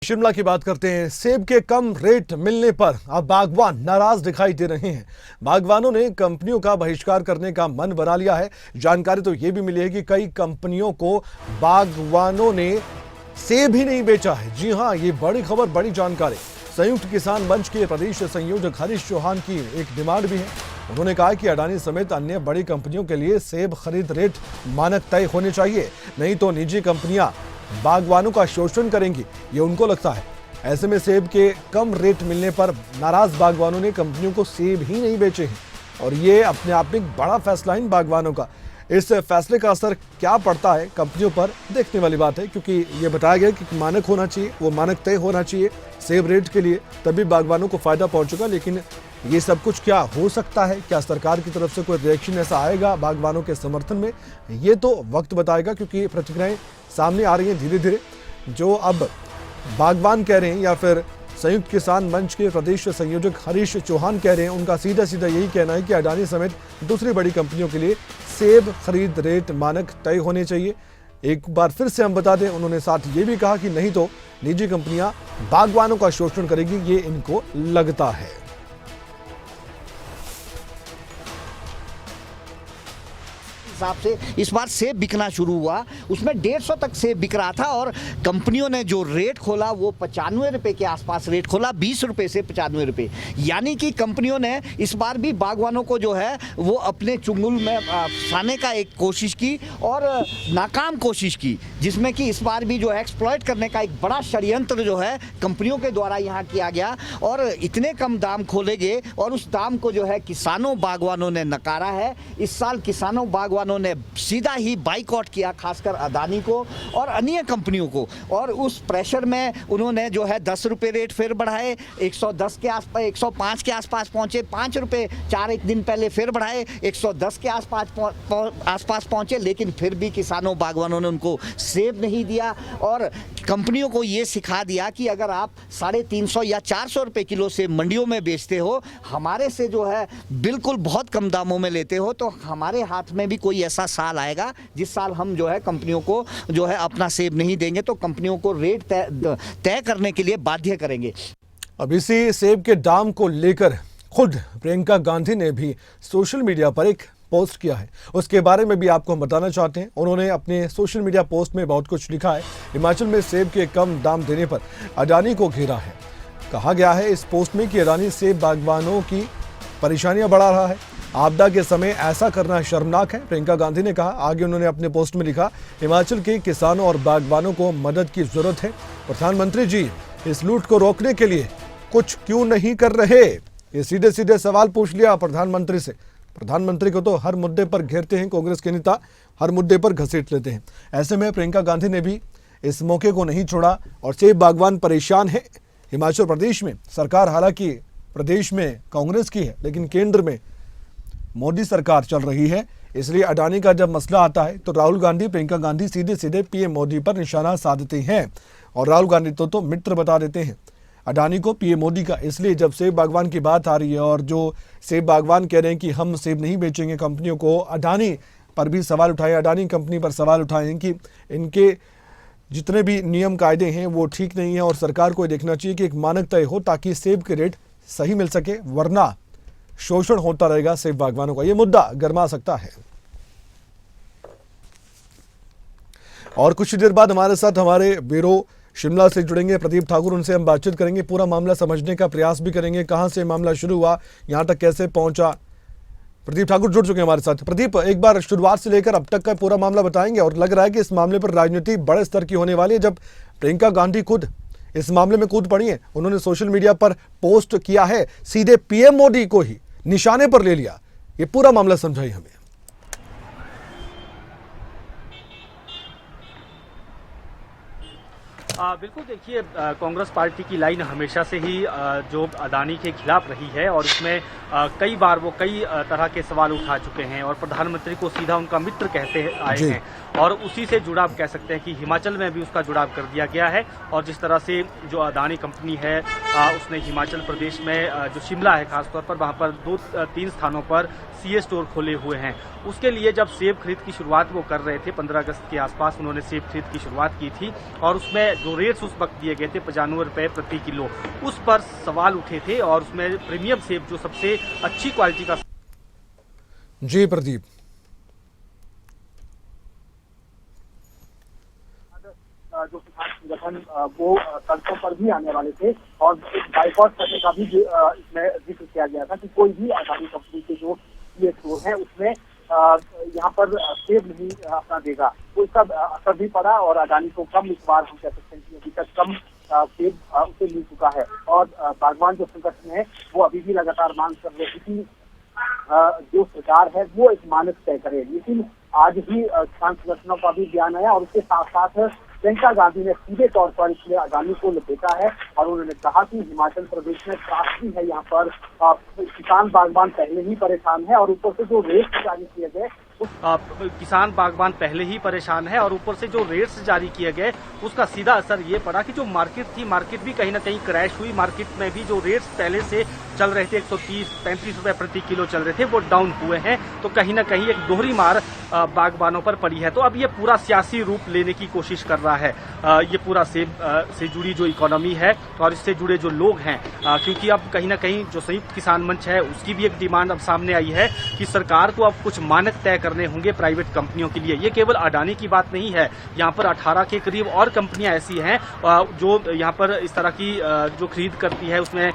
शिमला की बात करते हैं। सेब के कम रेट मिलने पर अब बागवान नाराज दिखाई दे रहे हैं। बागवानों ने कंपनियों का बहिष्कार करने का मन बना लिया है। जानकारी तो ये भी मिली है कि कई कंपनियों को बागवानों ने सेब ही नहीं बेचा है। जी हां, ये बड़ी खबर, बड़ी जानकारी। संयुक्त किसान मंच के प्रदेश संयोजक हरीश चौहान की एक डिमांड भी है। उन्होंने कहा कि अडानी समेत अन्य बड़ी कंपनियों के लिए सेब खरीद रेट मानक तय होने चाहिए, नहीं तो निजी कंपनियां बागवानों का शोषण करेंगी, ये उनको लगता है। ऐसे में सेब के कम रेट मिलने पर नाराज बागवानों ने कंपनियों को सेब ही नहीं बेचे हैं और ये अपने आप में एक बड़ा फैसला इन बागवानों का। इस फैसले का असर क्या पड़ता है कंपनियों पर, देखने वाली बात है, क्योंकि ये बताया गया कि मानक होना चाहिए, वो मानक तय होना चाहिए सेब रेट के लिए, तभी बागवानों को फायदा पहुंचेगा। लेकिन ये सब कुछ क्या हो सकता है, क्या सरकार की तरफ से कोई रिएक्शन ऐसा आएगा बागवानों के समर्थन में, ये तो वक्त बताएगा, क्योंकि प्रतिक्रियाएं सामने आ रही हैं धीरे धीरे। जो अब बागवान कह रहे हैं या फिर संयुक्त किसान मंच के प्रदेश संयोजक हरीश चौहान कह रहे हैं, उनका सीधा सीधा यही कहना है कि अडानी समेत दूसरी बड़ी कंपनियों के लिए सेब खरीद रेट मानक तय होने चाहिए। एक बार फिर से हम बता दें, उन्होंने साथ ये भी कहा कि नहीं तो निजी कंपनियां बागवानों का शोषण करेगी, ये इनको लगता है। हिसाब से इस बार सेब बिकना शुरू हुआ, उसमें 150 तक सेब बिक रहा था और कंपनियों ने जो रेट खोला वो 95 रुपए के आसपास रेट खोला, 20 रुपए से 95 रुपए। यानी कि कंपनियों ने इस बार भी बागवानों को जो है वो अपने चुंगल में फंसाने का एक कोशिश की और नाकाम कोशिश की, जिसमें कि इस बार भी जो है एक्सप्लॉइट करने का एक बड़ा षड्यंत्र जो है कंपनियों के द्वारा यहाँ किया गया और इतने कम दाम खोलेंगे और उस दाम को जो है किसानों बागवानों ने नकारा है। इस साल किसानों बागवानों ने सीधा ही बाइकआउट किया, खासकर अडानी को और अन्य कंपनियों को, और उस प्रेशर में उन्होंने जो है 10 रुपए रेट फिर बढ़ाए, 110 के आसपास 105 के आसपास पहुंचे, 5 रुपए एक दिन पहले फिर बढ़ाए, 110 के आसपास पहुंचे, लेकिन फिर भी किसानों बागवानों ने उनको सेब नहीं दिया और कंपनियों को ये सिखा दिया कि अगर आप 350 या 400 रुपए किलो से मंडियों में बेचते हो, हमारे से जो है बिल्कुल बहुत कम दामों में लेते हो, तो हमारे हाथ में भी कोई ऐसा साल आएगा जिस साल हम जो है कंपनियों को जो है अपना सेब नहीं देंगे, तो कंपनियों को रेट तय करने के लिए बाध्य करेंगे। अब इसी सेब के दाम को लेकर खुद प्रियंका गांधी ने भी सोशल मीडिया पर एक पोस्ट किया है, उसके बारे में भी आपको हम बताना चाहते हैं। उन्होंने अपने सोशल मीडिया पोस्ट में बहुत कुछ लिखा है। हिमाचल में सेब के कम दाम देने पर अडानी को घेरा है। कहा गया है इस पोस्ट में कि अडानी सेब बागवानों की परेशानियां बढ़ा रहा है, आपदा के समय ऐसा करना शर्मनाक है, प्रियंका गांधी ने कहा। आगे उन्होंने अपने पोस्ट में लिखा, हिमाचल के किसानों और बागवानों को मदद की जरूरत है, प्रधानमंत्री जी इस लूट को रोकने के लिए कुछ क्यों नहीं कर रहे। ये सीधे सीधे सवाल पूछ लिया प्रधानमंत्री से। प्रधानमंत्री को तो हर मुद्दे पर घेरते हैं कांग्रेस के नेता, हर मुद्दे पर घसीट लेते हैं। ऐसे में प्रियंका गांधी ने भी इस मौके को नहीं छोड़ा और सेब बागवान परेशान है। हिमाचल प्रदेश में सरकार हालांकि प्रदेश में कांग्रेस की है, लेकिन केंद्र में मोदी सरकार चल रही है, इसलिए अडानी का जब मसला आता है तो राहुल गांधी, प्रियंका गांधी सीधे सीधे पीएम मोदी पर निशाना साधते हैं और राहुल गांधी तो मित्र बता देते हैं अडानी को, पीएम मोदी का। इसलिए जब सेब बागवान की बात आ रही है और जो सेब बागवान कह रहे हैं कि हम सेब नहीं बेचेंगे कंपनियों को, अडानी पर भी सवाल उठाए, अडानी कंपनी पर सवाल उठाए हैं कि इनके जितने भी नियम कायदे हैं वो ठीक नहीं है और सरकार को देखना चाहिए कि एक मानक तय हो ताकि सेब के रेट सही मिल सके, वरना शोषण होता रहेगा सेब बागवानों का। यह मुद्दा गरमा सकता है। और कुछ देर बाद हमारे साथ हमारे ब्यूरो शिमला से जुड़ेंगे प्रदीप ठाकुर, उनसे हम बातचीत करेंगे, पूरा मामला समझने का प्रयास भी करेंगे, कहां से मामला शुरू हुआ, यहां तक कैसे पहुंचा। प्रदीप ठाकुर जुड़ चुके हैं हमारे साथ। प्रदीप, एक बार शुरुआत से लेकर अब तक का पूरा मामला बताएंगे। और लग रहा है कि इस मामले पर राजनीति बड़े स्तर की होने वाली है, जब प्रियंका गांधी खुद इस मामले में कूद पड़ी है। उन्होंने सोशल मीडिया पर पोस्ट किया है, सीधे पीएम मोदी को ही निशाने पर ले लिया। ये पूरा मामला समझाइए हमें। बिल्कुल, देखिए कांग्रेस पार्टी की लाइन हमेशा से ही जो अडानी के खिलाफ रही है और इसमें कई बार वो कई तरह के सवाल उठा चुके हैं और प्रधानमंत्री को सीधा उनका मित्र कहते आए हैं और उसी से जुड़ाव कह सकते हैं कि हिमाचल में भी उसका जुड़ाव कर दिया गया है। और जिस तरह से जो अडानी कंपनी है उसने हिमाचल प्रदेश में जो शिमला है खासतौर पर, वहाँ पर 2-3 स्थानों पर सीए स्टोर खोले हुए हैं। उसके लिए जब सेब खरीद की शुरुआत वो कर रहे थे 15 अगस्त के आसपास उन्होंने सेब खरीद की शुरुआत की थी और उसमें जो रेट्स उस वक्त दिए गए थे 95 रुपए प्रति किलो, उस पर सवाल उठे थे और उसमें प्रीमियम सेब जो सबसे अच्छी क्वालिटी का। जी प्रदीप। जो किसान संगठन वो सड़कों पर भी आने वाले थे और बाइकआउट करने का भी इसमें जिक्र किया गया था कि कोई भी अदानी कंपनी के जो ये स्टोर है उसमें यहाँ पर सेब नहीं अपना देगा, तो इसका असर भी पड़ा और अदानी को कम इस बार हम कह सकते हैं कि अभी तक कम सेब उसे मिल चुका है। और बागवान जो संगठन है वो अभी भी लगातार मांग कर रहे हैं कि जो सरकार है वो एक मानक तय करे, लेकिन आज ही किसान संगठनों का भी बयान आया और उसके साथ साथ प्रियंका गांधी ने सीधे तौर पर इसलिए अदानी को लपेटा है और उन्होंने कहा कि हिमाचल प्रदेश में त्रासदी है, यहाँ पर किसान बागवान पहले ही परेशान है और ऊपर से जो रेट जारी किए गए किसान बागवान पहले ही परेशान है और ऊपर से जो रेट्स जारी किए गए उसका सीधा असर ये पड़ा कि जो मार्केट थी, मार्केट भी कहीं ना कहीं क्रैश हुई। मार्केट में भी जो रेट्स पहले से चल रहे थे 130-35 रुपए प्रति किलो चल रहे थे वो डाउन हुए हैं, तो कहीं ना कहीं एक दोहरी मार बागबानों पर पड़ी है। तो अब ये पूरा सियासी रूप लेने की कोशिश कर रहा है ये पूरा सेब से जुड़ी जो इकोनॉमी है और इससे जुड़े जो लोग हैं, क्योंकि अब कहीं ना कहीं जो संयुक्त किसान मंच है उसकी भी एक डिमांड अब सामने आई है कि सरकार को अब कुछ मानक तय करने होंगे प्राइवेट कंपनियों के लिए। ये केवल अडानी की बात नहीं है, यहाँ पर 18 के करीब और कंपनियां ऐसी हैं जो यहाँ पर इस तरह की जो खरीद करती है, उसमें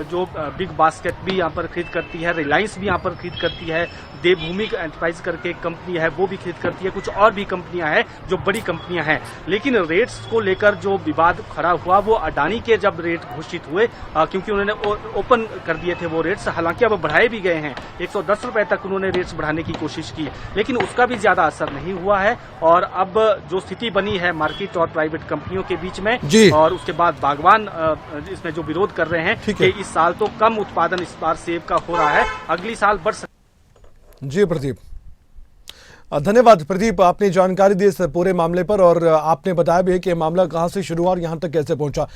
जो बिग बास्केट भी यहाँ पर खरीद करती है, रिलायंस भी यहाँ पर खरीद करती है, देवभूमि एंटरप्राइज करके एक कंपनी है वो भी खरीद करती है, कुछ और भी कंपनियां हैं जो बड़ी कंपनियां हैं। लेकिन रेट्स को लेकर जो विवाद खड़ा हुआ वो अडानी के जब रेट घोषित हुए, क्योंकि उन्होंने ओपन कर दिए थे वो रेट्स, हालांकि अब बढ़ाए भी गए हैं, 110 रुपए तक उन्होंने रेट्स बढ़ाने की कोशिश की, लेकिन उसका भी ज्यादा असर नहीं हुआ है। और अब जो स्थिति बनी है मार्केट और प्राइवेट कंपनियों के बीच में, और उसके बाद बागवान इसमें जो विरोध कर रहे हैं कि इस साल तो कम उत्पादन इस बार सेब का हो रहा है, अगली साल बढ़ सकता। जी प्रदीप, धन्यवाद प्रदीप, आपने जानकारी दी इस पूरे मामले पर और आपने बताया भी कि मामला कहां से शुरू हुआ और यहां तक कैसे पहुंचा।